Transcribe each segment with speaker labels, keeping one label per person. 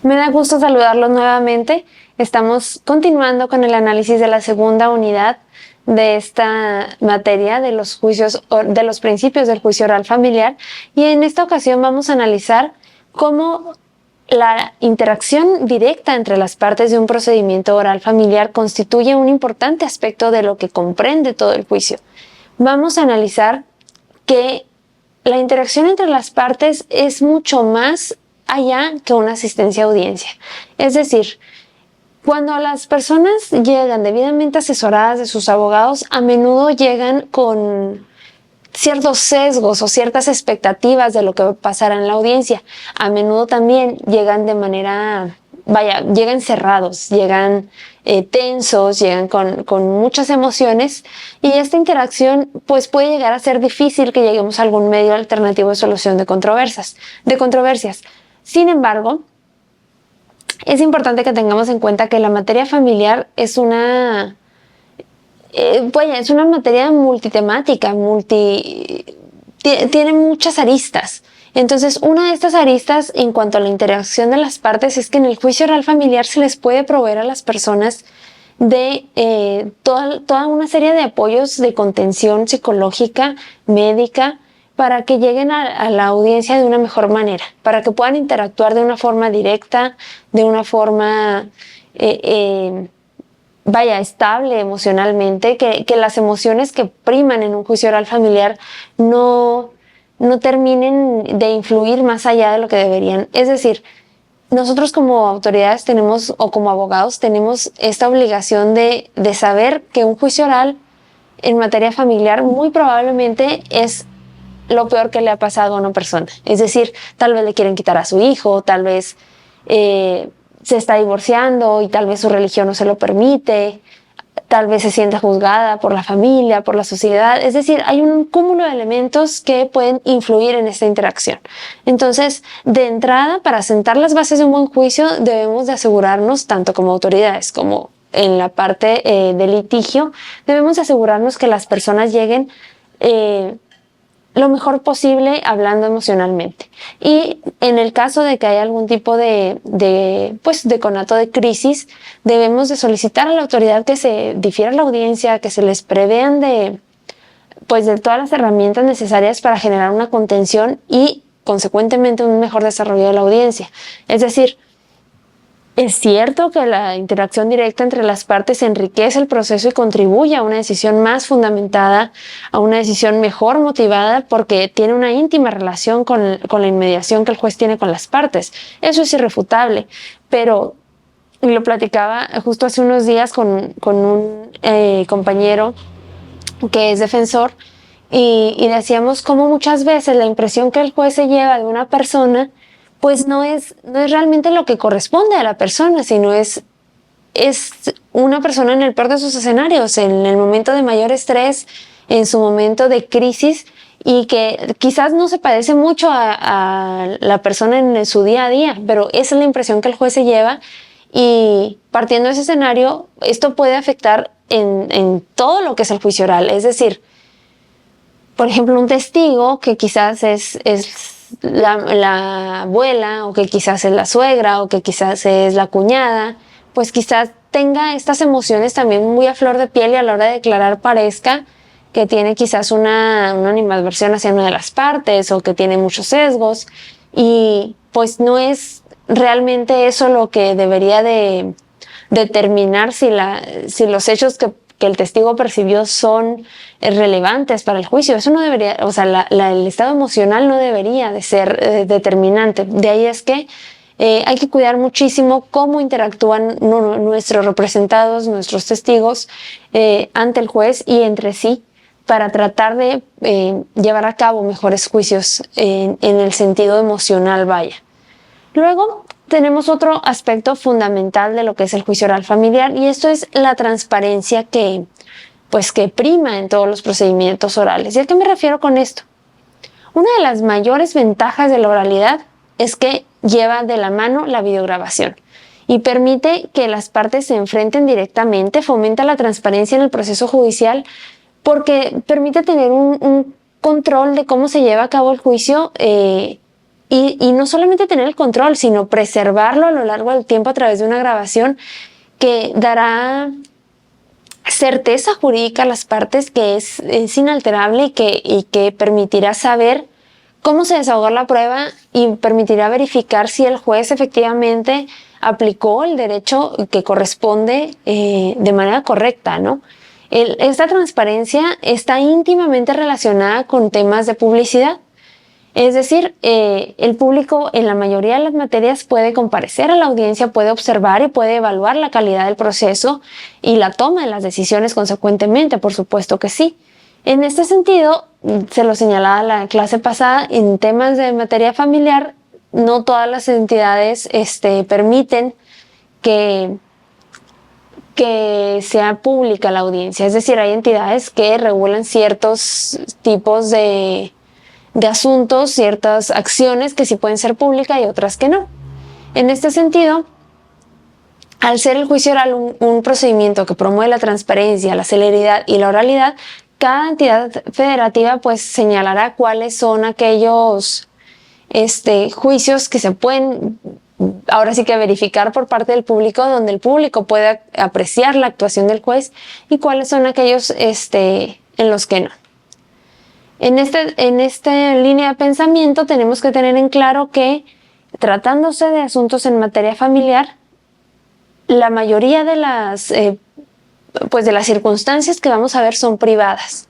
Speaker 1: Me da gusto saludarlos nuevamente. Estamos continuando con el análisis de la segunda unidad de esta materia de los juicios, de los principios del juicio oral familiar, y en esta ocasión vamos a analizar cómo la interacción directa entre las partes de un procedimiento oral familiar constituye un importante aspecto de lo que comprende todo el juicio. Vamos a analizar que la interacción entre las partes es mucho más allá que una asistencia a audiencia. Es decir, cuando las personas llegan debidamente asesoradas de sus abogados, a menudo llegan con ciertos sesgos o ciertas expectativas de lo que pasará en la audiencia. A menudo también llegan de manera, llegan cerrados, llegan tensos, llegan con muchas emociones, y esta interacción pues puede llegar a ser difícil que lleguemos a algún medio alternativo de solución de controversias. Sin embargo, es importante que tengamos en cuenta que la materia familiar es una materia multitemática, tiene muchas aristas. Entonces, una de estas aristas en cuanto a la interacción de las partes es que en el juicio oral familiar se les puede proveer a las personas de toda una serie de apoyos de contención psicológica, médica, para que lleguen a la audiencia de una mejor manera, para que puedan interactuar de una forma directa, de una forma estable emocionalmente, que las emociones que priman en un juicio oral familiar no terminen de influir más allá de lo que deberían. Es decir, nosotros como autoridades tenemos, o como abogados, tenemos esta obligación de saber que un juicio oral en materia familiar muy probablemente es lo peor que le ha pasado a una persona. Es decir, tal vez le quieren quitar a su hijo, tal vez se está divorciando y tal vez su religión no se lo permite, tal vez se sienta juzgada por la familia, por la sociedad. Es decir, hay un cúmulo de elementos que pueden influir en esta interacción. Entonces, de entrada, para sentar las bases de un buen juicio, debemos de asegurarnos, tanto como autoridades como en la parte de litigio, debemos de asegurarnos que las personas lleguen lo mejor posible hablando emocionalmente. Y en el caso de que haya algún tipo de conato de crisis, debemos de solicitar a la autoridad que se difiera la audiencia, que se les prevean de todas las herramientas necesarias para generar una contención y, consecuentemente, un mejor desarrollo de la audiencia. Es decir, es cierto que la interacción directa entre las partes enriquece el proceso y contribuye a una decisión más fundamentada, a una decisión mejor motivada, porque tiene una íntima relación con la inmediación que el juez tiene con las partes. Eso es irrefutable, pero lo platicaba justo hace unos días con un compañero que es defensor, y decíamos cómo muchas veces la impresión que el juez se lleva de una persona pues no es realmente lo que corresponde a la persona, sino es una persona en el peor de sus escenarios, en el momento de mayor estrés, en su momento de crisis, y que quizás no se parece mucho a la persona en su día a día, pero esa es la impresión que el juez se lleva, y partiendo de ese escenario, esto puede afectar en todo lo que es el juicio oral. Es decir, por ejemplo, un testigo que quizás es la abuela, o que quizás es la suegra, o que quizás es la cuñada, pues quizás tenga estas emociones también muy a flor de piel, y a la hora de declarar parezca que tiene quizás una animadversión hacia una de las partes, o que tiene muchos sesgos, y pues no es realmente eso lo que debería de determinar si los hechos que el testigo percibió son relevantes para el juicio. Eso no debería, el estado emocional no debería de ser determinante. De ahí es que hay que cuidar muchísimo cómo interactúan nuestros representados, nuestros testigos ante el juez y entre sí, para tratar de llevar a cabo mejores juicios en el sentido emocional, Luego tenemos otro aspecto fundamental de lo que es el juicio oral familiar, y esto es la transparencia que prima en todos los procedimientos orales. ¿Y a qué me refiero con esto? Una de las mayores ventajas de la oralidad es que lleva de la mano la videograbación y permite que las partes se enfrenten directamente, fomenta la transparencia en el proceso judicial, porque permite tener un control de cómo se lleva a cabo el juicio y no solamente tener el control, sino preservarlo a lo largo del tiempo a través de una grabación que dará certeza jurídica a las partes, que es inalterable y que permitirá saber cómo se desahogó la prueba y permitirá verificar si el juez efectivamente aplicó el derecho que corresponde de manera correcta, ¿no? Esta transparencia está íntimamente relacionada con temas de publicidad. Es decir, el público en la mayoría de las materias puede comparecer a la audiencia, puede observar y puede evaluar la calidad del proceso y la toma de las decisiones consecuentemente, por supuesto que sí. En este sentido, se lo señalaba la clase pasada, en temas de materia familiar, no todas las entidades permiten que sea pública la audiencia. Es decir, hay entidades que regulan ciertos tipos de asuntos, ciertas acciones que sí pueden ser públicas y otras que no. En este sentido, al ser el juicio oral un procedimiento que promueve la transparencia, la celeridad y la oralidad, cada entidad federativa pues señalará cuáles son aquellos juicios que se pueden ahora sí que verificar por parte del público, donde el público pueda apreciar la actuación del juez, y cuáles son aquellos en los que no. En esta línea de pensamiento tenemos que tener en claro que, tratándose de asuntos en materia familiar, la mayoría de las circunstancias que vamos a ver son privadas.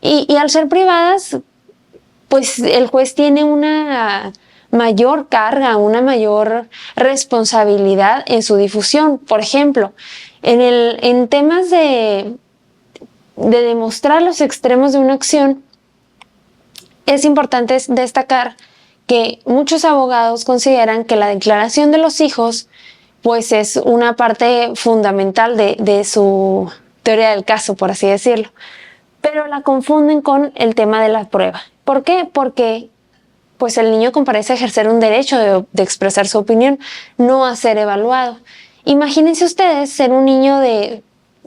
Speaker 1: Y al ser privadas, pues el juez tiene una mayor carga, una mayor responsabilidad en su difusión. Por ejemplo, en temas de demostrar los extremos de una acción, es importante destacar que muchos abogados consideran que la declaración de los hijos pues es una parte fundamental de su teoría del caso, por así decirlo, pero la confunden con el tema de la prueba. ¿Por qué? Porque pues el niño comparece a ejercer un derecho de expresar su opinión, no a ser evaluado. Imagínense ustedes ser un niño de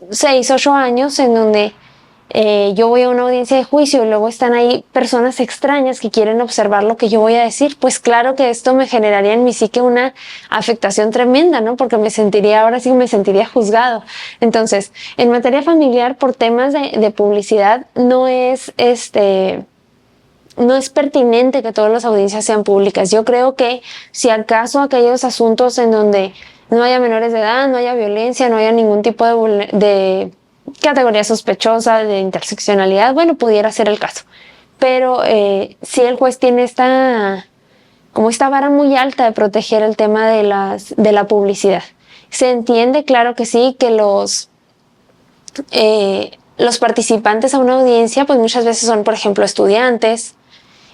Speaker 1: 6, 8 años en donde yo voy a una audiencia de juicio y luego están ahí personas extrañas que quieren observar lo que yo voy a decir. Pues claro que esto me generaría en mi psique una afectación tremenda, ¿no? Porque ahora sí me sentiría juzgado. Entonces, en materia familiar, por temas de publicidad, no es pertinente que todas las audiencias sean públicas. Yo creo que si acaso aquellos asuntos en donde no haya menores de edad, no haya violencia, no haya ningún tipo de categoría sospechosa, de interseccionalidad, bueno, pudiera ser el caso. Pero si el juez tiene esta vara muy alta de proteger el tema de la publicidad. Se entiende, claro que sí, que los participantes a una audiencia, pues muchas veces son, por ejemplo, estudiantes,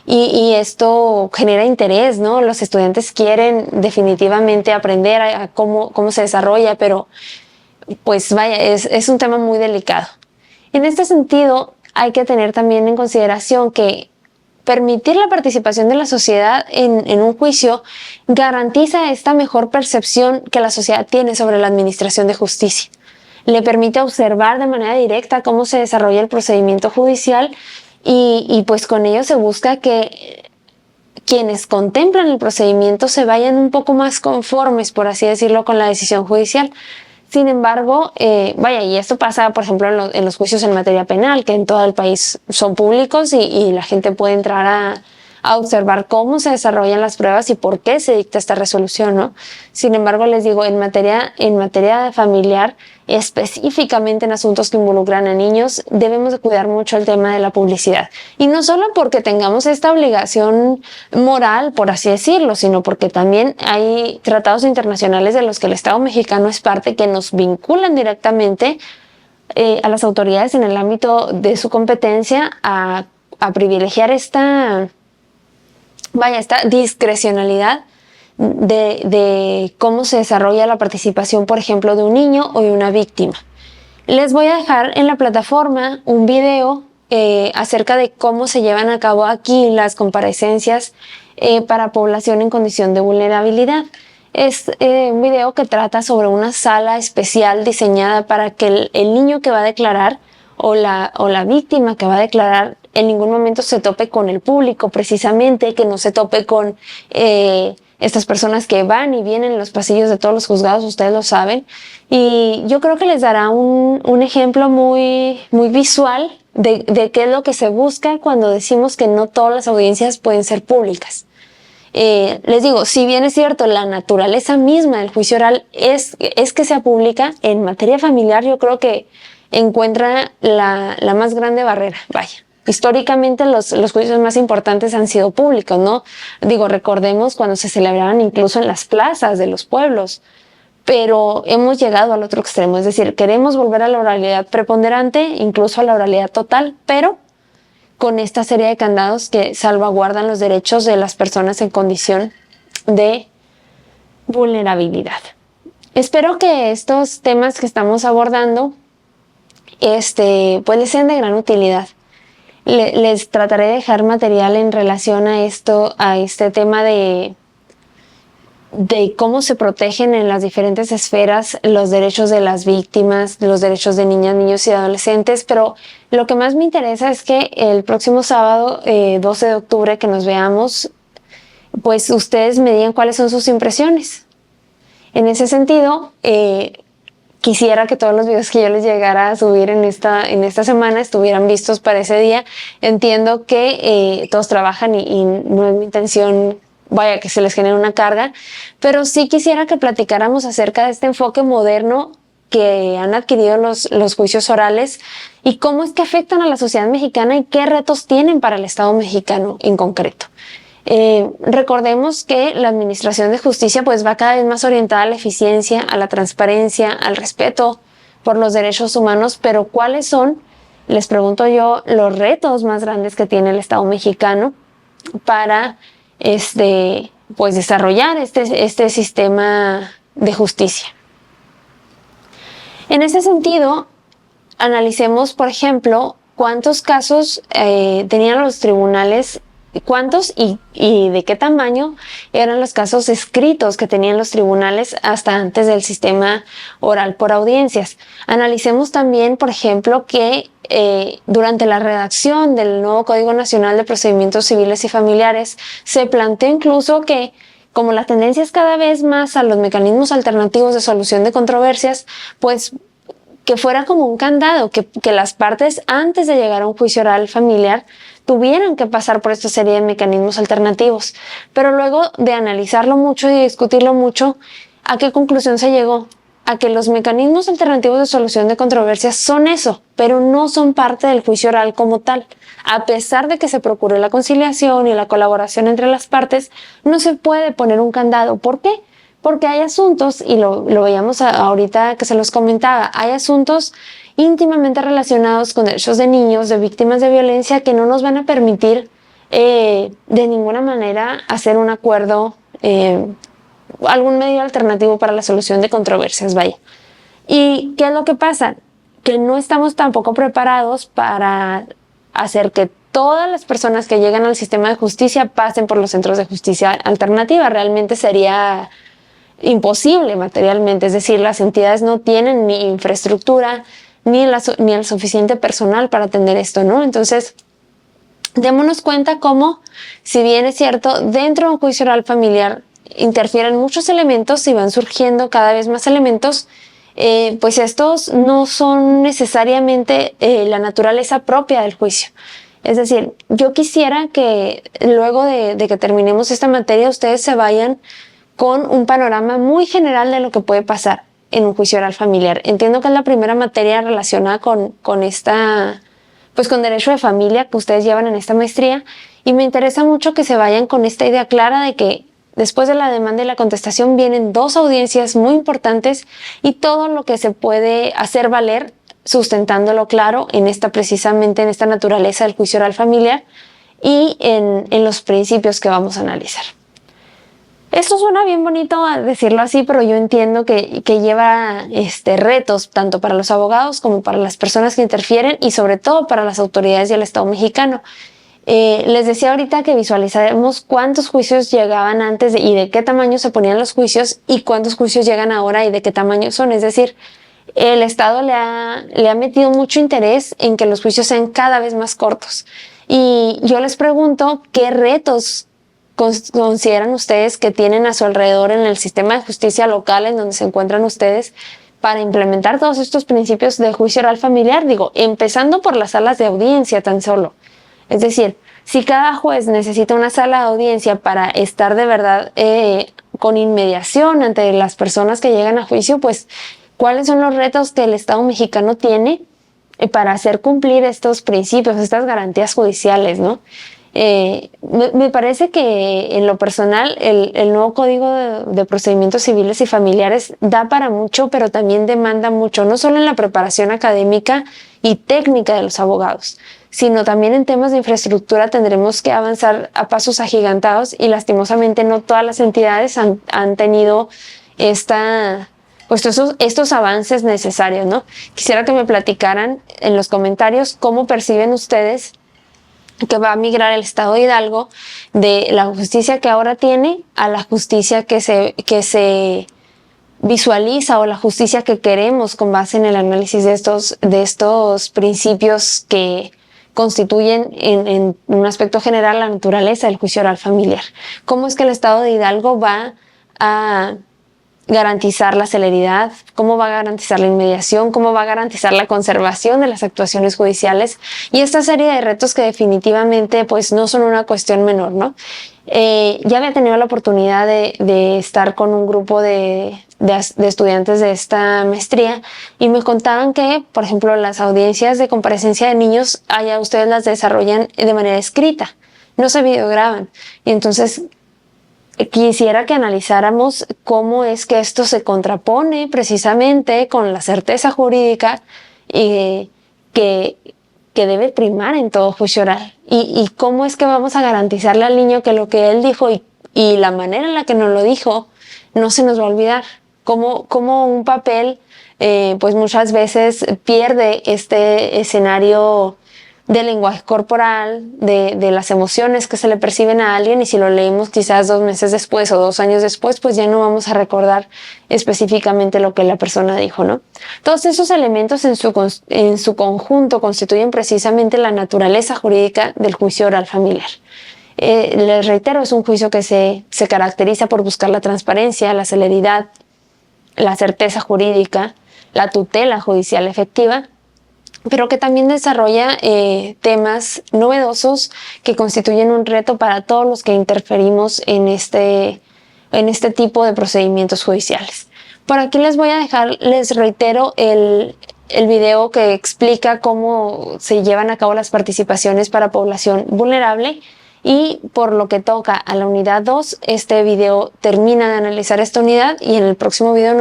Speaker 1: y esto genera interés, ¿no? Los estudiantes quieren definitivamente aprender a cómo se desarrolla, pero pues vaya, es un tema muy delicado. En este sentido, hay que tener también en consideración que permitir la participación de la sociedad en un juicio garantiza esta mejor percepción que la sociedad tiene sobre la administración de justicia. Le permite observar de manera directa cómo se desarrolla el procedimiento judicial y pues con ello se busca que quienes contemplan el procedimiento se vayan un poco más conformes, por así decirlo, con la decisión judicial. Sin embargo, y esto pasa, por ejemplo, en los juicios en materia penal, que en todo el país son públicos y la gente puede entrar a observar cómo se desarrollan las pruebas y por qué se dicta esta resolución, ¿no? Sin embargo, les digo, en materia familiar, específicamente en asuntos que involucran a niños, debemos de cuidar mucho el tema de la publicidad. Y no solo porque tengamos esta obligación moral, por así decirlo, sino porque también hay tratados internacionales de los que el Estado mexicano es parte que nos vinculan directamente a las autoridades en el ámbito de su competencia a privilegiar esta discrecionalidad de cómo se desarrolla la participación, por ejemplo, de un niño o de una víctima. Les voy a dejar en la plataforma un video acerca de cómo se llevan a cabo aquí las comparecencias para población en condición de vulnerabilidad. Es un video que trata sobre una sala especial diseñada para que el niño que va a declarar o la víctima que va a declarar en ningún momento se tope con el público, precisamente, que no se tope con estas personas que van y vienen en los pasillos de todos los juzgados, ustedes lo saben. Y yo creo que les dará un ejemplo muy, muy visual de qué es lo que se busca cuando decimos que no todas las audiencias pueden ser públicas. Les digo, si bien es cierto, la naturaleza misma del juicio oral es que sea pública, en materia familiar yo creo que encuentra la más grande barrera. Vaya, históricamente los juicios más importantes han sido públicos, ¿no? Digo, recordemos cuando se celebraban incluso en las plazas de los pueblos, pero hemos llegado al otro extremo, es decir, queremos volver a la oralidad preponderante, incluso a la oralidad total, pero con esta serie de candados que salvaguardan los derechos de las personas en condición de vulnerabilidad. Espero que estos temas que estamos abordando pues les sean de gran utilidad. Les trataré de dejar material en relación a este tema de cómo se protegen en las diferentes esferas los derechos de las víctimas, los derechos de niñas, niños y adolescentes, pero lo que más me interesa es que el próximo sábado, 12 de octubre, que nos veamos, pues ustedes me digan cuáles son sus impresiones. En ese sentido, quisiera que todos los videos que yo les llegara a subir en esta semana estuvieran vistos para ese día. Entiendo que todos trabajan y no es mi intención que se les genere una carga, pero sí quisiera que platicáramos acerca de este enfoque moderno que han adquirido los juicios orales y cómo es que afectan a la sociedad mexicana y qué retos tienen para el Estado mexicano en concreto. Recordemos que la administración de justicia pues va cada vez más orientada a la eficiencia, a la transparencia, al respeto por los derechos humanos, pero ¿cuáles son, les pregunto yo, los retos más grandes que tiene el Estado mexicano para pues desarrollar este sistema de justicia? En ese sentido, analicemos, por ejemplo, cuántos casos tenían los tribunales, cuántos y de qué tamaño eran los casos escritos que tenían los tribunales hasta antes del sistema oral por audiencias. Analicemos también, por ejemplo, que durante la redacción del nuevo Código Nacional de Procedimientos Civiles y Familiares se planteó incluso que, como la tendencia es cada vez más a los mecanismos alternativos de solución de controversias, pues que fuera como un candado, que las partes antes de llegar a un juicio oral familiar tuvieran que pasar por esta serie de mecanismos alternativos. Pero luego de analizarlo mucho y discutirlo mucho, ¿a qué conclusión se llegó? A que los mecanismos alternativos de solución de controversias son eso, pero no son parte del juicio oral como tal. A pesar de que se procure la conciliación y la colaboración entre las partes, no se puede poner un candado. ¿Por qué? Porque hay asuntos, y lo veíamos ahorita que se los comentaba, hay asuntos íntimamente relacionados con derechos de niños, de víctimas de violencia, que no nos van a permitir de ninguna manera hacer un acuerdo, algún medio alternativo para la solución de controversias, vaya. ¿Y qué es lo que pasa? Que no estamos tampoco preparados para hacer que todas las personas que llegan al sistema de justicia pasen por los centros de justicia alternativa. Realmente sería imposible materialmente, es decir, las entidades no tienen ni infraestructura ni el suficiente personal para atender esto, ¿no? Entonces, démonos cuenta cómo, si bien es cierto, dentro de un juicio oral familiar interfieren muchos elementos y van surgiendo cada vez más elementos, pues estos no son necesariamente la naturaleza propia del juicio. Es decir, yo quisiera que luego de que terminemos esta materia, ustedes se vayan con un panorama muy general de lo que puede pasar en un juicio oral familiar. Entiendo que es la primera materia relacionada con esta, pues con derecho de familia que ustedes llevan en esta maestría, y me interesa mucho que se vayan con esta idea clara de que después de la demanda y la contestación vienen dos audiencias muy importantes y todo lo que se puede hacer valer sustentándolo claro precisamente en esta naturaleza del juicio oral familiar y en los principios que vamos a analizar. Esto suena bien bonito a decirlo así, pero yo entiendo que lleva retos tanto para los abogados como para las personas que interfieren y sobre todo para las autoridades y el Estado mexicano. Les decía ahorita que visualizaremos cuántos juicios llegaban antes y de qué tamaño se ponían los juicios y cuántos juicios llegan ahora y de qué tamaño son. Es decir, el Estado le ha metido mucho interés en que los juicios sean cada vez más cortos. Y yo les pregunto qué retos consideran ustedes que tienen a su alrededor en el sistema de justicia local en donde se encuentran ustedes para implementar todos estos principios de juicio oral familiar, digo, empezando por las salas de audiencia tan solo. Es decir, si cada juez necesita una sala de audiencia para estar de verdad con inmediación ante las personas que llegan a juicio, pues, ¿cuáles son los retos que el Estado mexicano tiene para hacer cumplir estos principios, estas garantías judiciales, ¿no? Me parece que en lo personal el nuevo Código de Procedimientos Civiles y Familiares da para mucho, pero también demanda mucho, no solo en la preparación académica y técnica de los abogados, sino también en temas de infraestructura. Tendremos que avanzar a pasos agigantados y lastimosamente no todas las entidades han tenido pues estos avances necesarios, ¿no? Quisiera que me platicaran en los comentarios cómo perciben ustedes que va a migrar el Estado de Hidalgo de la justicia que ahora tiene a la justicia que se visualiza, o la justicia que queremos con base en el análisis de estos principios que constituyen en un aspecto general la naturaleza del juicio oral familiar. ¿Cómo es que el Estado de Hidalgo va a garantizar la celeridad? ¿Cómo va a garantizar la inmediación? ¿Cómo va a garantizar la conservación de las actuaciones judiciales? Y esta serie de retos que definitivamente pues no son una cuestión menor, ¿no? Ya había tenido la oportunidad de estar con un grupo de estudiantes de esta maestría y me contaban que, por ejemplo, las audiencias de comparecencia de niños, allá ustedes las desarrollan de manera escrita, no se videograban. Y entonces quisiera que analizáramos cómo es que esto se contrapone precisamente con la certeza jurídica que debe primar en todo juicio oral. Y cómo es que vamos a garantizarle al niño que lo que él dijo y la manera en la que nos lo dijo no se nos va a olvidar. Cómo un papel pues muchas veces pierde este escenario de lenguaje corporal, de las emociones que se le perciben a alguien, y si lo leemos quizás 2 meses después o 2 años después, pues ya no vamos a recordar específicamente lo que la persona dijo, ¿no? Todos esos elementos en su conjunto constituyen precisamente la naturaleza jurídica del juicio oral familiar. Les reitero, es un juicio que se caracteriza por buscar la transparencia, la celeridad, la certeza jurídica, la tutela judicial efectiva, pero que también desarrolla temas novedosos que constituyen un reto para todos los que interferimos en este tipo de procedimientos judiciales. Por aquí les voy a dejar, les reitero, el video que explica cómo se llevan a cabo las participaciones para población vulnerable. Y por lo que toca a la unidad 2, este video termina de analizar esta unidad y en el próximo video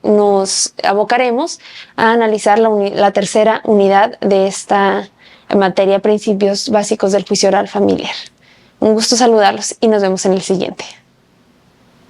Speaker 1: nos abocaremos a analizar la tercera unidad de esta materia, principios básicos del juicio oral familiar. Un gusto saludarlos y nos vemos en el siguiente.